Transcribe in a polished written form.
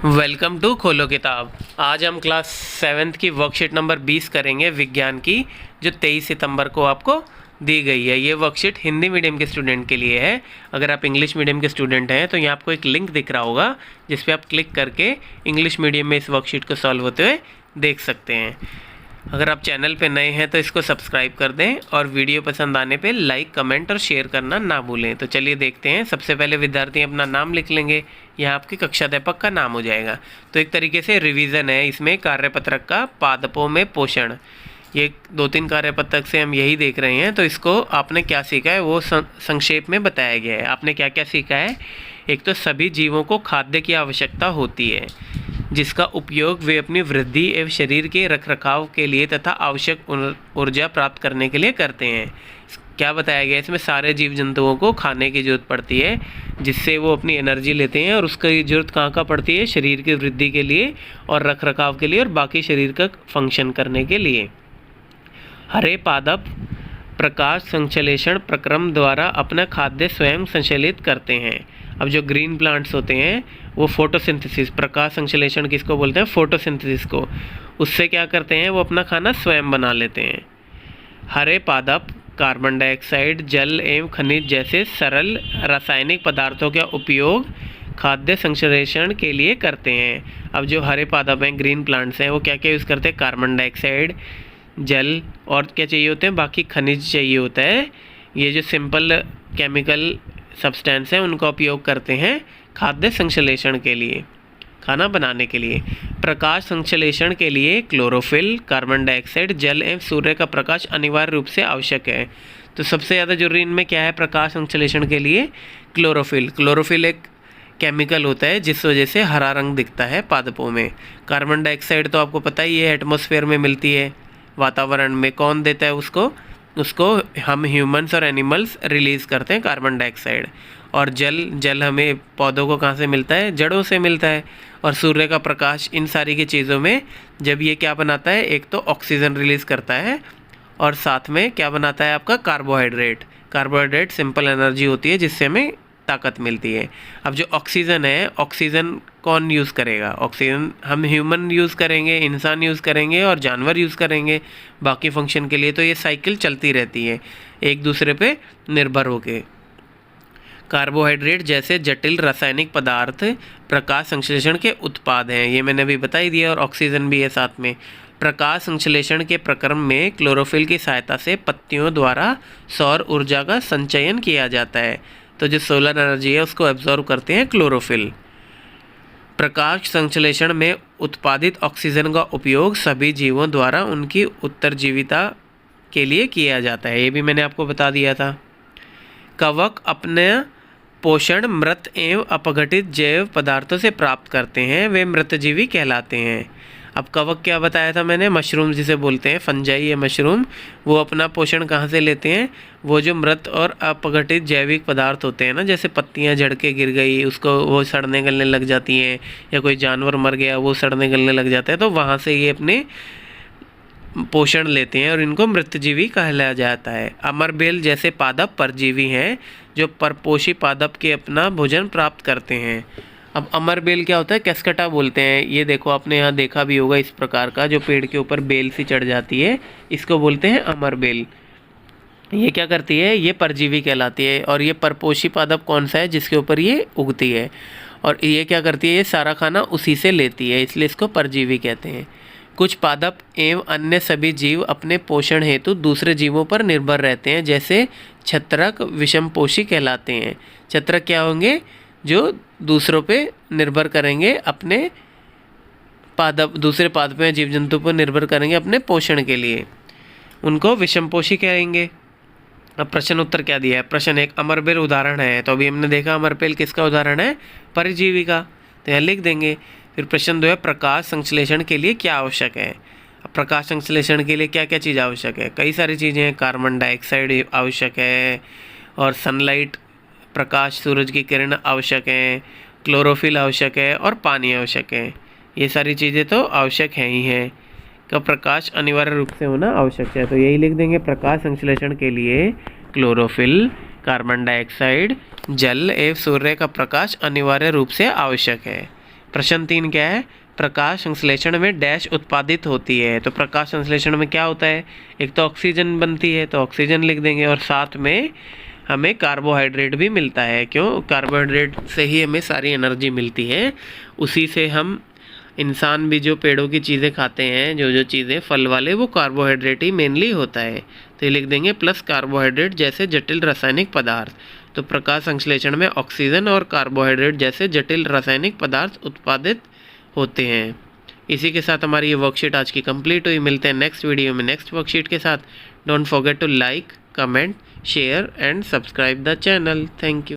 Welcome to खोलो किताब। आज हम क्लास 7th की वर्कशीट नंबर 20 करेंगे विज्ञान की, जो 23 सितंबर को आपको दी गई है। ये वर्कशीट हिंदी मीडियम के स्टूडेंट के लिए है। अगर आप इंग्लिश मीडियम के स्टूडेंट हैं तो यहाँ आपको एक लिंक दिख रहा होगा जिस पे आप क्लिक करके इंग्लिश मीडियम में इस वर्कशीट को सॉल्व होते हुए देख सकते हैं। अगर आप चैनल पे नए हैं तो इसको सब्सक्राइब कर दें और वीडियो पसंद आने पे लाइक, कमेंट और शेयर करना ना भूलें। तो चलिए देखते हैं। सबसे पहले विद्यार्थी अपना नाम लिख लेंगे। यहाँ आपके कक्षाध्यापक का नाम हो जाएगा। तो एक तरीके से रिवीजन है इसमें कार्यपत्रक का, पादपों में पोषण। ये 2-3 कार्यपत्रक से हम यही देख रहे हैं। तो इसको आपने क्या सीखा है वो संक्षेप में बताया गया है। आपने क्या क्या सीखा है। एक तो सभी जीवों को खाद्य की आवश्यकता होती है, जिसका उपयोग वे अपनी वृद्धि एवं शरीर के रखरखाव के लिए तथा आवश्यक ऊर्जा प्राप्त करने के लिए करते हैं। क्या बताया गया इसमें, सारे जीव जंतुओं को खाने की ज़रूरत पड़ती है जिससे वो अपनी एनर्जी लेते हैं, और उसकी ज़रूरत कहाँ पड़ती है, शरीर की वृद्धि के लिए और रखरखाव के लिए और बाकी शरीर का फंक्शन करने के लिए। हरे पादप प्रकाश संश्लेषण प्रक्रम द्वारा अपना खाद्य स्वयं संश्लेषित करते हैं। अब जो ग्रीन प्लांट्स होते हैं वो फोटोसिंथेसिस, प्रकाश संश्लेषण किसको बोलते हैं, फोटोसिंथेसिस को, उससे क्या करते हैं वो अपना खाना स्वयं बना लेते हैं। हरे पादप कार्बन डाइऑक्साइड, जल एवं खनिज जैसे सरल रासायनिक पदार्थों का उपयोग खाद्य संश्लेषण के लिए करते हैं। अब जो हरे पादप हैं, ग्रीन प्लांट्स हैं, वो क्या क्या यूज़ करते हैं, कार्बन डाइऑक्साइड, जल और क्या चाहिए होते हैं, बाकी खनिज चाहिए होता है। ये जो सिंपल केमिकल सब्सटेंस हैं उनका उपयोग करते हैं खाद्य संश्लेषण के लिए, खाना बनाने के लिए। प्रकाश संश्लेषण के लिए क्लोरोफिल, कार्बन डाइऑक्साइड, जल एवं सूर्य का प्रकाश अनिवार्य रूप से आवश्यक है। तो सबसे ज़्यादा जरूरी इनमें क्या है प्रकाश संश्लेषण के लिए, क्लोरोफिल। क्लोरोफिल एक केमिकल होता है जिस वजह से हरा रंग दिखता है पादपों में। कार्बन डाइऑक्साइड तो आपको पता ही है एटमॉस्फेयर में मिलती है, वातावरण में। कौन देता है उसको हम ह्यूमंस और एनिमल्स रिलीज़ करते हैं कार्बन डाइऑक्साइड। और जल हमें पौधों को कहाँ से मिलता है, जड़ों से मिलता है। और सूर्य का प्रकाश, इन सारी की चीज़ों में जब ये क्या बनाता है, एक तो ऑक्सीजन रिलीज़ करता है और साथ में क्या बनाता है आपका कार्बोहाइड्रेट। कार्बोहाइड्रेट सिंपल एनर्जी होती है जिससे हमें ताकत मिलती है। अब जो ऑक्सीजन है, ऑक्सीजन कौन यूज़ करेगा, ऑक्सीजन हम ह्यूमन यूज़ करेंगे, इंसान यूज़ करेंगे और जानवर यूज़ करेंगे बाकी फंक्शन के लिए। तो ये साइकिल चलती रहती है एक दूसरे पे निर्भर होके। कार्बोहाइड्रेट जैसे जटिल रासायनिक पदार्थ प्रकाश संश्लेषण के उत्पाद हैं, ये मैंने अभी बता ही दिया, और ऑक्सीजन भी है साथ में। प्रकाश संश्लेषण के प्रक्रम में क्लोरोफिल की सहायता से पत्तियों द्वारा सौर ऊर्जा का संचयन किया जाता है। तो जो सोलर एनर्जी है उसको एब्जॉर्ब करते हैं क्लोरोफिल। प्रकाश संश्लेषण में उत्पादित ऑक्सीजन का उपयोग सभी जीवों द्वारा उनकी उत्तरजीविता के लिए किया जाता है, ये भी मैंने आपको बता दिया था। कवक अपने पोषण मृत एवं अपघटित जैव पदार्थों से प्राप्त करते हैं, वे मृतजीवी कहलाते हैं। अब कवक क्या बताया था मैंने, मशरूम जिसे बोलते हैं, फंजाई या मशरूम, वो अपना पोषण कहाँ से लेते हैं, वो जो मृत और अपघटित जैविक पदार्थ होते हैं ना, जैसे पत्तियाँ झड़ के गिर गई उसको वो सड़ने गलने लग जाती हैं, या कोई जानवर मर गया वो सड़ने गलने लग जाता है, तो वहाँ से ये अपने पोषण लेते हैं और इनको मृतजीवी कहलाया जाता है। अमरबेल जैसे पादप परजीवी हैं जो परपोषी पादप के अपना भोजन प्राप्त करते हैं। अब अमरबेल क्या होता है, केस्कटा बोलते हैं। ये देखो आपने यहाँ देखा भी होगा, इस प्रकार का जो पेड़ के ऊपर बेल सी चढ़ जाती है, इसको बोलते हैं अमरबेल। ये क्या करती है, ये परजीवी कहलाती है। और ये परपोषी पादप कौन सा है, जिसके ऊपर ये उगती है, और ये क्या करती है, ये सारा खाना उसी से लेती है, इसलिए इसको परजीवी कहते हैं। कुछ पादप एवं अन्य सभी जीव अपने पोषण हेतु दूसरे जीवों पर निर्भर रहते हैं, जैसे छत्रक विषमपोषी कहलाते हैं। छत्रक क्या होंगे, जो दूसरों पे निर्भर करेंगे, अपने पादप, दूसरे पादपों या जीव जंतु पर निर्भर करेंगे अपने पोषण के लिए, उनको विषमपोषी कहेंगे। अब प्रश्न उत्तर क्या दिया है, प्रश्न 1 अमरबेल उदाहरण है। तो अभी हमने देखा अमरबेल किसका उदाहरण है, परजीवी का, तो यहाँ लिख देंगे। फिर प्रश्न 2 है प्रकाश संश्लेषण के लिए क्या आवश्यक है। अब प्रकाश संश्लेषण के लिए क्या क्या चीज़ आवश्यक है, कई सारी चीज़ें हैं। कार्बन डाइऑक्साइड आवश्यक है, और सनलाइट प्रकाश सूरज की किरण आवश्यक है, क्लोरोफिल आवश्यक है, और पानी आवश्यक है। ये सारी चीज़ें तो आवश्यक हैं ही हैं, का प्रकाश अनिवार्य रूप से होना आवश्यक है। तो यही लिख देंगे, प्रकाश संश्लेषण के लिए क्लोरोफिल, कार्बन डाइऑक्साइड, जल एवं सूर्य का प्रकाश अनिवार्य रूप से आवश्यक है। प्रश्न 3 क्या है, प्रकाश संश्लेषण में डैश उत्पादित होती है। तो प्रकाश संश्लेषण में क्या होता है, एक तो ऑक्सीजन बनती है तो ऑक्सीजन लिख देंगे, और साथ में हमें कार्बोहाइड्रेट भी मिलता है। क्यों, कार्बोहाइड्रेट से ही हमें सारी एनर्जी मिलती है, उसी से हम इंसान भी जो पेड़ों की चीज़ें खाते हैं, जो चीज़ें फल वाले, वो कार्बोहाइड्रेट ही मेनली होता है। तो ये लिख देंगे प्लस कार्बोहाइड्रेट जैसे जटिल रासायनिक पदार्थ। तो प्रकाश संश्लेषण में ऑक्सीजन और कार्बोहाइड्रेट जैसे जटिल रासायनिक पदार्थ उत्पादित होते हैं। इसी के साथ हमारी ये वर्कशीट आज की कंप्लीट हुई। मिलते हैं नेक्स्ट वीडियो में नेक्स्ट वर्कशीट के साथ। Don't forget to like, comment, share and subscribe the channel. Thank you.